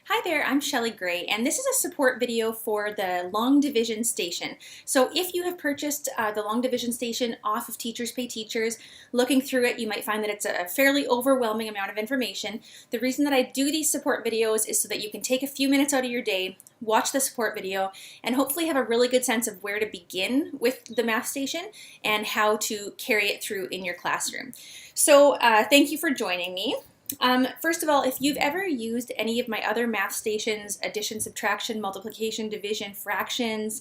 Hi there, I'm Shelly Gray, and this is a support video for the Long Division Station. So if you have purchased the Long Division Station off of Teachers Pay Teachers, looking through it, you might find that it's a fairly overwhelming amount of information. The reason that I do these support videos is so that you can take a few minutes out of your day, watch the support video, and hopefully have a really good sense of where to begin with the math station and how to carry it through in your classroom. So thank you for joining me. First of all, if you've ever used any of my other math stations, addition, subtraction, multiplication, division, fractions,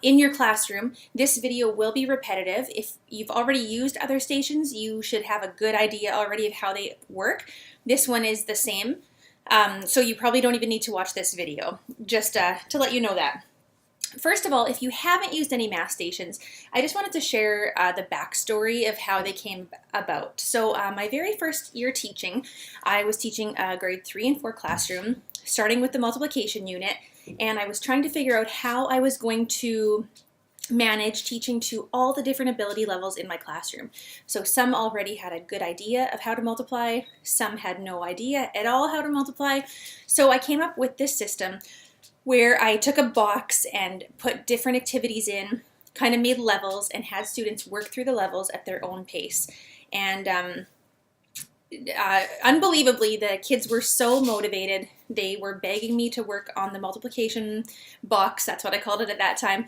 in your classroom, this video will be repetitive. If you've already used other stations, you should have a good idea already of how they work. This one is the same, so you probably don't even need to watch this video, just to let you know that. First of all, if you haven't used any math stations, I just wanted to share the backstory of how they came about. So my very first year teaching, I was teaching a grade 3 and 4 classroom, starting with the multiplication unit, and I was trying to figure out how I was going to manage teaching to all the different ability levels in my classroom. So some already had a good idea of how to multiply, some had no idea at all how to multiply. So I came up with this system where I took a box and put different activities in, kind of made levels, and had students work through the levels at their own pace. And unbelievably, the kids were so motivated. They were begging me to work on the multiplication box, that's what I called it at that time,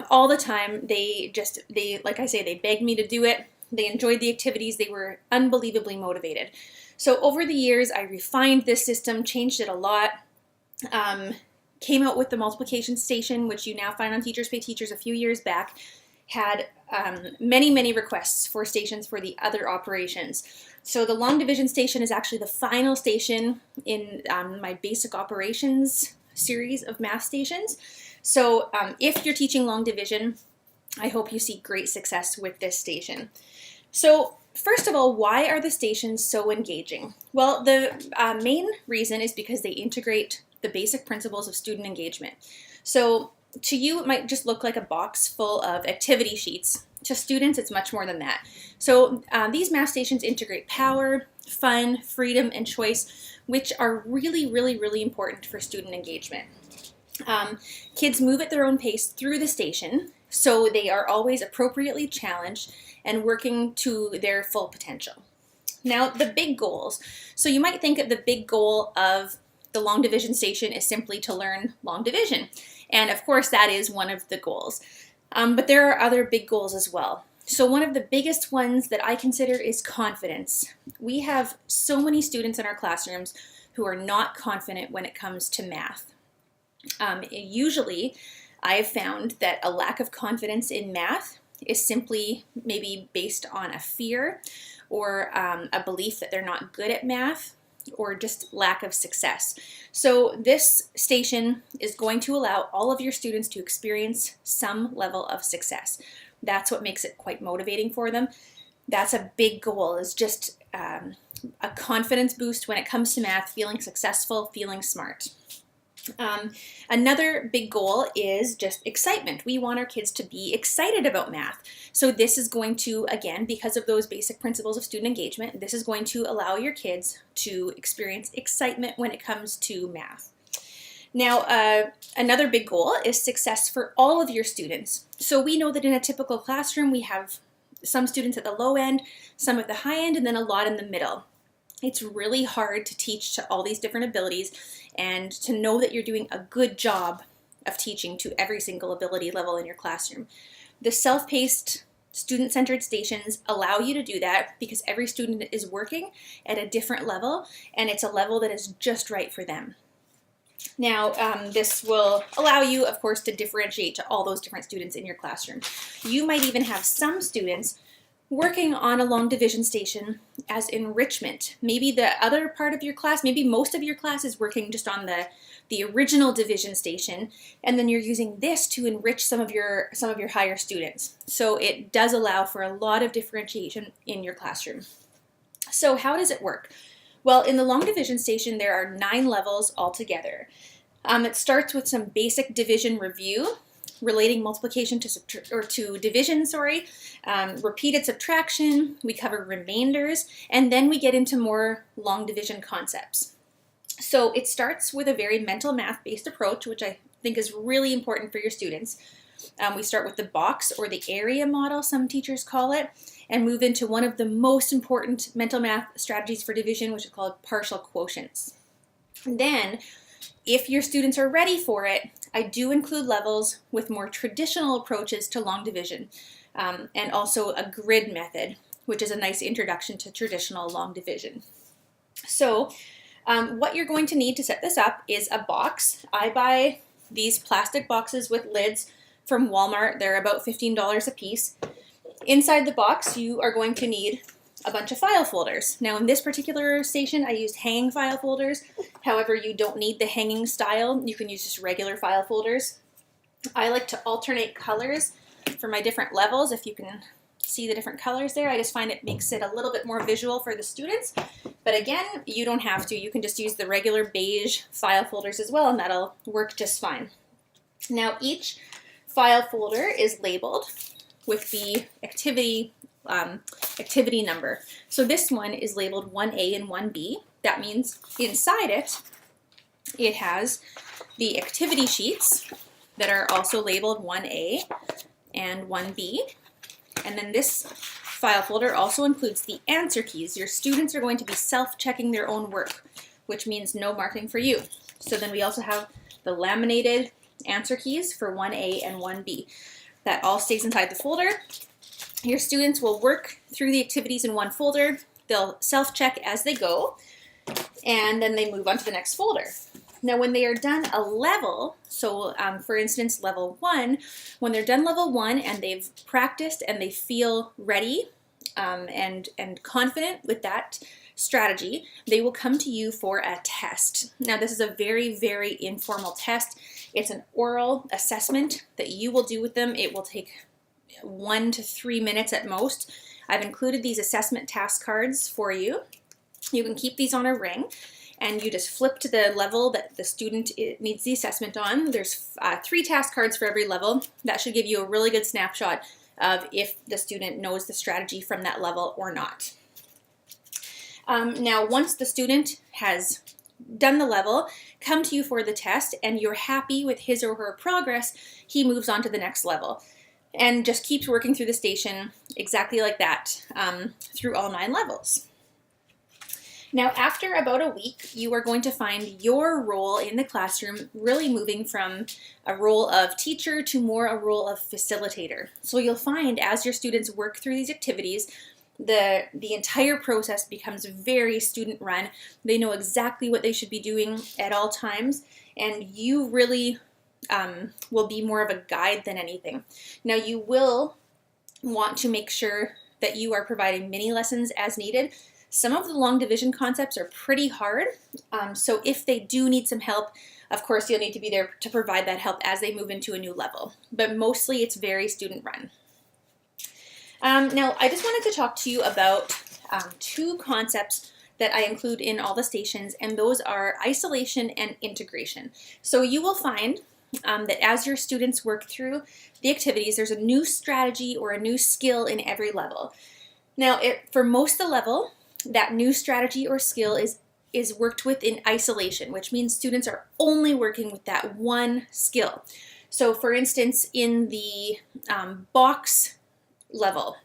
all the time. Like I say, they begged me to do it. They enjoyed the activities. They were unbelievably motivated. So over the years, I refined this system, changed it a lot. Came out with the multiplication station, which you now find on Teachers Pay Teachers a few years back, had many requests for stations for the other operations. So the long division station is actually the final station in my basic operations series of math stations. So if you're teaching long division, I hope you see great success with this station. So first of all, why are the stations so engaging? Well, the main reason is because they integrate the basic principles of student engagement. So to you, it might just look like a box full of activity sheets. To students, it's much more than that. So these math stations integrate power, fun, freedom, and choice, which are really important for student engagement. Kids move at their own pace through the station, so they are always appropriately challenged and working to their full potential. Now, the big goals. So you might think of the big goal of the long division station is simply to learn long division. And of course, that is one of the goals. But there are other big goals as well. So one of the biggest ones that I consider is confidence. We have so many students in our classrooms who are not confident when it comes to math. Usually, I have found that a lack of confidence in math is simply maybe based on a fear or a belief that they're not good at math, or just lack of success. So this station is going to allow all of your students to experience some level of success. That's what makes it quite motivating for them. That's a big goal, is just a confidence boost when it comes to math, feeling successful, feeling smart. Another big goal is just excitement. We want our kids to be excited about math. So this is going to, again, because of those basic principles of student engagement, this is going to allow your kids to experience excitement when it comes to math. Now, another big goal is success for all of your students. So we know that in a typical classroom, we have some students at the low end, some at the high end, and then a lot in the middle. It's really hard to teach to all these different abilities and to know that you're doing a good job of teaching to every single ability level in your classroom. The self-paced, student-centered stations allow you to do that because every student is working at a different level, and it's a level that is just right for them. Now, this will allow you, of course, to differentiate to all those different students in your classroom. You might even have some students working on a long division station as enrichment. Maybe the other part of your class, maybe most of your class is working just on the original division station, and then you're using this to enrich some of your higher students. So it does allow for a lot of differentiation in your classroom. So how does it work? Well, in the long division station, there are 9 levels altogether. It starts with some basic division review, relating multiplication to division, repeated subtraction, we cover remainders, and then we get into more long division concepts. So it starts with a very mental math-based approach, which I think is really important for your students. We start with the box or the area model, some teachers call it, and move into one of the most important mental math strategies for division, which is called partial quotients. And then, if your students are ready for it, I do include levels with more traditional approaches to long division, and also a grid method, which is a nice introduction to traditional long division. So what you're going to need to set this up is a box. I buy these plastic boxes with lids from Walmart. They're about $15 a piece. Inside the box, you are going to need a bunch of file folders. Now in this particular station, I used hanging file folders. However, you don't need the hanging style. You can use just regular file folders. I like to alternate colors for my different levels. If you can see the different colors there, I just find it makes it a little bit more visual for the students. But again, you don't have to. You can just use the regular beige file folders as well, and that'll work just fine. Now each file folder is labeled with the activity number. So this one is labeled 1A and 1B. That means inside it, it has the activity sheets that are also labeled 1A and 1B. And then this file folder also includes the answer keys. Your students are going to be self-checking their own work, which means no marking for you. So then we also have the laminated answer keys for 1A and 1B. That all stays inside the folder. Your students will work through the activities in one folder. They'll self-check as they go, and then they move on to the next folder. Now when they are done a level, so for instance level 1, when they're done level 1 and they've practiced and they feel ready and confident with that strategy, they will come to you for a test. Now this is a very, very informal test. It's an oral assessment that you will do with them. It will take 1 to 3 minutes at most. I've included these assessment task cards for you. You can keep these on a ring, and you just flip to the level that the student needs the assessment on. There's 3 task cards for every level. That should give you a really good snapshot of if the student knows the strategy from that level or not. Now, once the student has done the level, come to you for the test, and you're happy with his or her progress, he moves on to the next level and just keeps working through the station exactly like that through all 9 levels. Now, after about a week, you are going to find your role in the classroom really moving from a role of teacher to more a role of facilitator. So you'll find as your students work through these activities, the entire process becomes very student run. They know exactly what they should be doing at all times, and you really will be more of a guide than anything. Now you will want to make sure that you are providing mini lessons as needed. Some of the long division concepts are pretty hard, so if they do need some help, of course you'll need to be there to provide that help as they move into a new level, but mostly it's very student run. Now I just wanted to talk to you about 2 concepts that I include in all the stations, and those are isolation and integration. So you will find that as your students work through the activities, there's a new strategy or a new skill in every level. Now for most of the level, that new strategy or skill is worked with in isolation, which means students are only working with that one skill. So for instance, in the box level,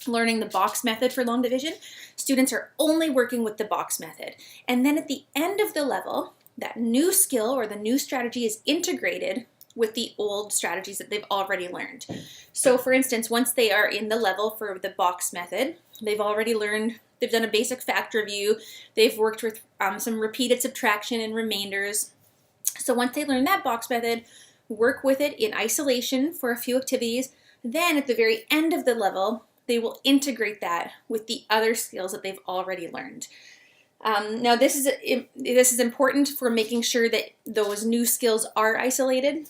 learning the box method for long division, students are only working with the box method. And then at the end of the level, that new skill or the new strategy is integrated with the old strategies that they've already learned. So for instance, once they are in the level for the box method, they've already learned, they've done a basic fact review, they've worked with some repeated subtraction and remainders. So once they learn that box method, work with it in isolation for a few activities, then at the very end of the level, they will integrate that with the other skills that they've already learned. Now this is important for making sure that those new skills are isolated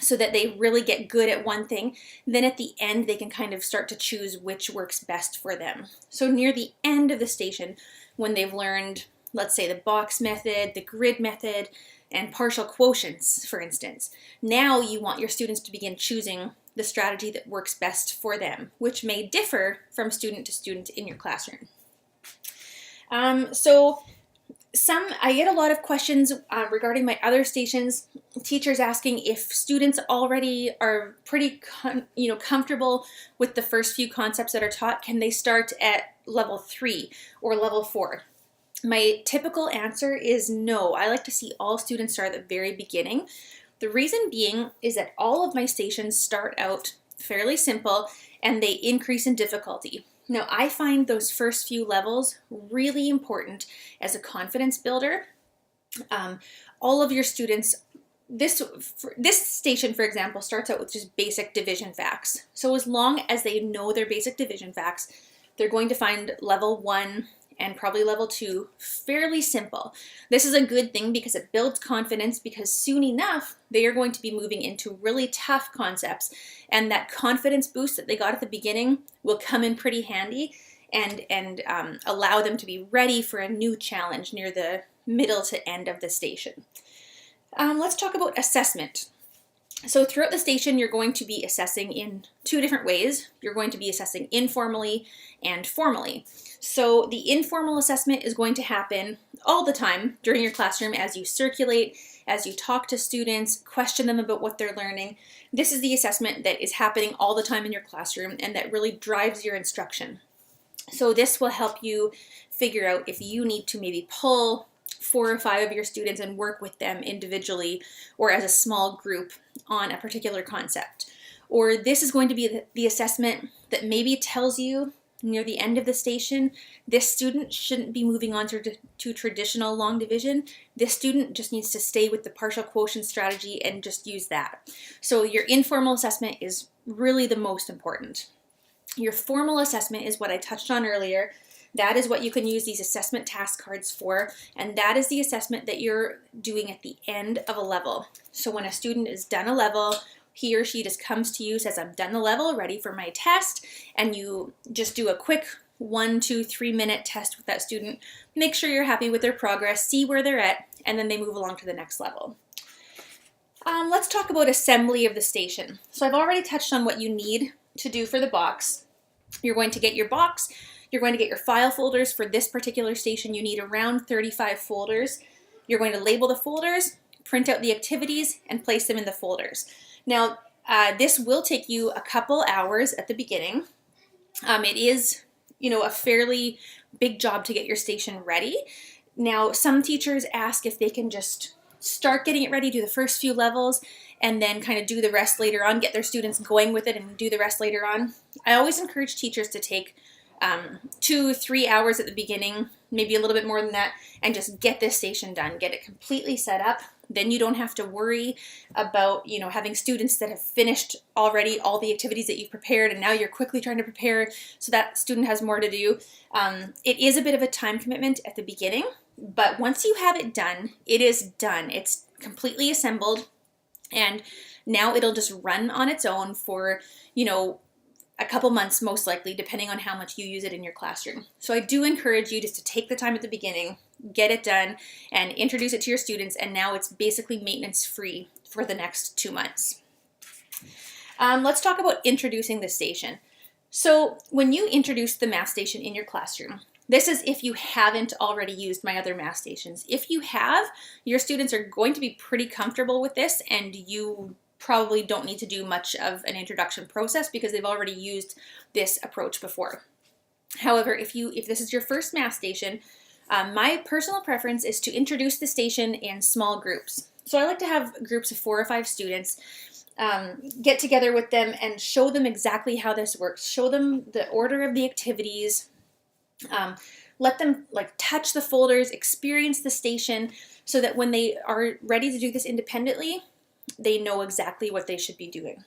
so that they really get good at one thing. Then at the end, they can kind of start to choose which works best for them. So near the end of the station, when they've learned, let's say, the box method, the grid method, and partial quotients, for instance, now you want your students to begin choosing the strategy that works best for them, which may differ from student to student in your classroom. So I get a lot of questions regarding my other stations, teachers asking if students already are pretty comfortable with the first few concepts that are taught, can they start at level 3 or level 4? My typical answer is no. I like to see all students start at the very beginning. The reason being is that all of my stations start out fairly simple and they increase in difficulty. Now, I find those first few levels really important as a confidence builder. All of your students, this station, for example, starts out with just basic division facts. So as long as they know their basic division facts, they're going to find level 1 and probably level 2 fairly simple. This is a good thing because it builds confidence, because soon enough they are going to be moving into really tough concepts, and that confidence boost that they got at the beginning will come in pretty handy and allow them to be ready for a new challenge near the middle to end of the station. Let's talk about assessment. So throughout the station, you're going to be assessing in 2 different ways. You're going to be assessing informally and formally. So the informal assessment is going to happen all the time during your classroom as you circulate, as you talk to students, question them about what they're learning. This is the assessment that is happening all the time in your classroom and that really drives your instruction. So this will help you figure out if you need to maybe pull 4 or 5 of your students and work with them individually or as a small group on a particular concept. Or this is going to be the assessment that maybe tells you near the end of the station, this student shouldn't be moving on to traditional long division. This student just needs to stay with the partial quotient strategy and just use that. So your informal assessment is really the most important. Your formal assessment is what I touched on earlier. That is what you can use these assessment task cards for, and that is the assessment that you're doing at the end of a level. So when a student is done a level, he or she just comes to you, says, I'm done the level, ready for my test, and you just do a quick 1, 2, 3 minute test with that student, make sure you're happy with their progress, see where they're at, and then they move along to the next level. Let's talk about assembly of the station. So I've already touched on what you need to do for the box. You're going to get your box. You're going to get your file folders. For this particular station, you need around 35 folders. You're going to label the folders, print out the activities, and place them in the folders. Now, this will take you a couple hours at the beginning. It is, a fairly big job to get your station ready. Now, some teachers ask if they can just start getting it ready, do the first few levels, and then kind of do the rest later on, get their students going with it and do the rest later on. I always encourage teachers to take 2-3 hours at the beginning, maybe a little bit more than that, and just get this station done, get it completely set up. Then you don't have to worry about, having students that have finished already all the activities that you've prepared, and now you're quickly trying to prepare so that student has more to do. It is a bit of a time commitment at the beginning, but once you have it done, it is done. It's completely assembled, and now it'll just run on its own for, a couple months most likely, depending on how much you use it in your classroom. So I do encourage you just to take the time at the beginning, get it done, and introduce it to your students, and now it's basically maintenance free for the next 2 months. Let's talk about introducing the station. So when you introduce the math station in your classroom, this is if you haven't already used my other math stations. If you have, your students are going to be pretty comfortable with this, and you probably don't need to do much of an introduction process because they've already used this approach before. However, if this is your first math station, my personal preference is to introduce the station in small groups. So I like to have groups of 4 or 5 students, get together with them and show them exactly how this works. Show them the order of the activities. Let them touch the folders, experience the station, so that when they are ready to do this independently, they know exactly what they should be doing.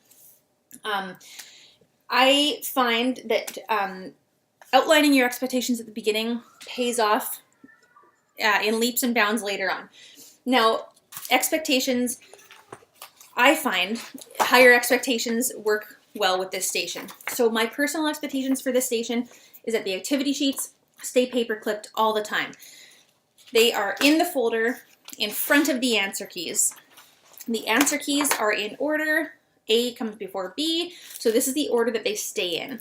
I find that outlining your expectations at the beginning pays off in leaps and bounds later on. Now, expectations, I find higher expectations work well with this station. So my personal expectations for this station is that the activity sheets stay paper clipped all the time. They are in the folder in front of the answer keys. The answer keys are in order A comes before B, so this is the order that they stay in.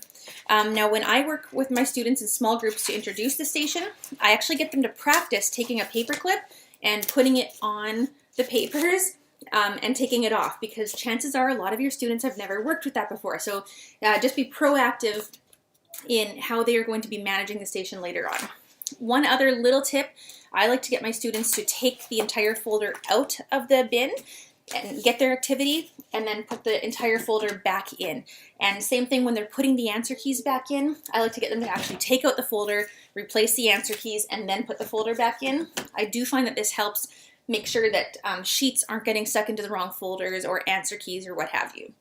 Now, when I work with my students in small groups to introduce the station, I actually get them to practice taking a paper clip and putting it on the papers and taking it off, because chances are a lot of your students have never worked with that before. So just be proactive in how they are going to be managing the station later on. One other little tip, I like to get my students to take the entire folder out of the bin and get their activity and then put the entire folder back in. And same thing when they're putting the answer keys back in, I like to get them to actually take out the folder, replace the answer keys, and then put the folder back in. I do find that this helps make sure that sheets aren't getting stuck into the wrong folders or answer keys or what have you.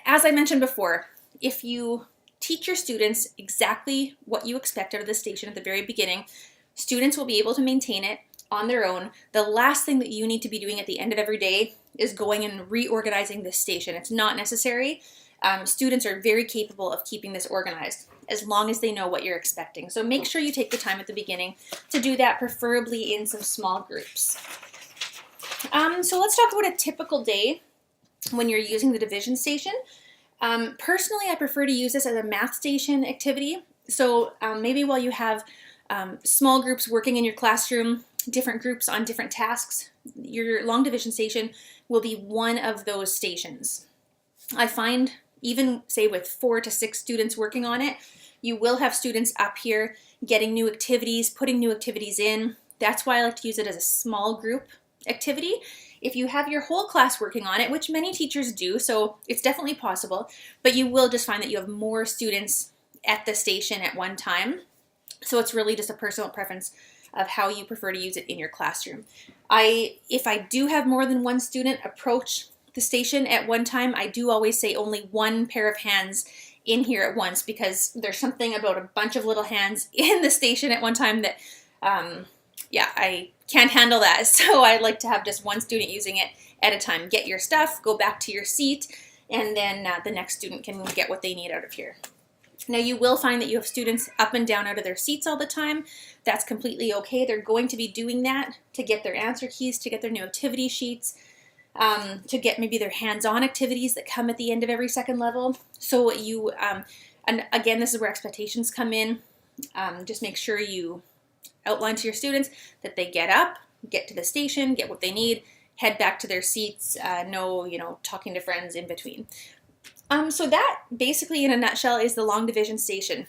As I mentioned before, if you teach your students exactly what you expect out of the station at the very beginning, students will be able to maintain it on their own. The last thing that you need to be doing at the end of every day is going and reorganizing this station. It's not necessary. Students are very capable of keeping this organized as long as they know what you're expecting. So make sure you take the time at the beginning to do that, preferably in some small groups. So let's talk about a typical day when you're using the division station. Personally, I prefer to use this as a math station activity. So maybe while you have small groups working in your classroom, different groups on different tasks, your long division station will be one of those stations. I find even say with 4 to 6 students working on it, you will have students up here getting new activities, putting new activities in. That's why I like to use it as a small group activity. If you have your whole class working on it, which many teachers do, so it's definitely possible, but you will just find that you have more students at the station at one time. So it's really just a personal preference of how you prefer to use it in your classroom. If I do have more than one student approach the station at one time, I do always say only one pair of hands in here at once, because there's something about a bunch of little hands in the station at one time that, I can't handle that. So I like to have just one student using it at a time. Get your stuff, go back to your seat, and then the next student can get what they need out of here. Now you will find that you have students up and down out of their seats all the time. That's completely okay. They're going to be doing that to get their answer keys, to get their new activity sheets, to get maybe their hands-on activities that come at the end of every second level. So you, and again, this is where expectations come in. Just make sure you outline to your students that they get up, get to the station, get what they need, head back to their seats, no, talking to friends in between. So that basically in a nutshell is the long division station.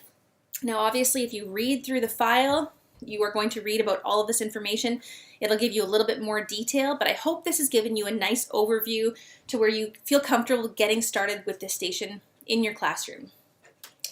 Now obviously if you read through the file, you are going to read about all of this information. It'll give you a little bit more detail, but I hope this has given you a nice overview to where you feel comfortable getting started with this station in your classroom.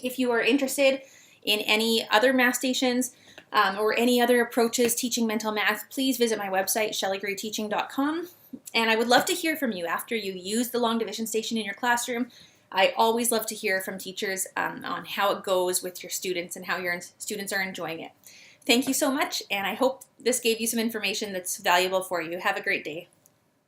If you are interested in any other math stations or any other approaches teaching mental math, please visit my website, shellygrayteaching.com. And I would love to hear from you after you use the long division station in your classroom. I always love to hear from teachers on how it goes with your students and how your students are enjoying it. Thank you so much, and I hope this gave you some information that's valuable for you. Have a great day.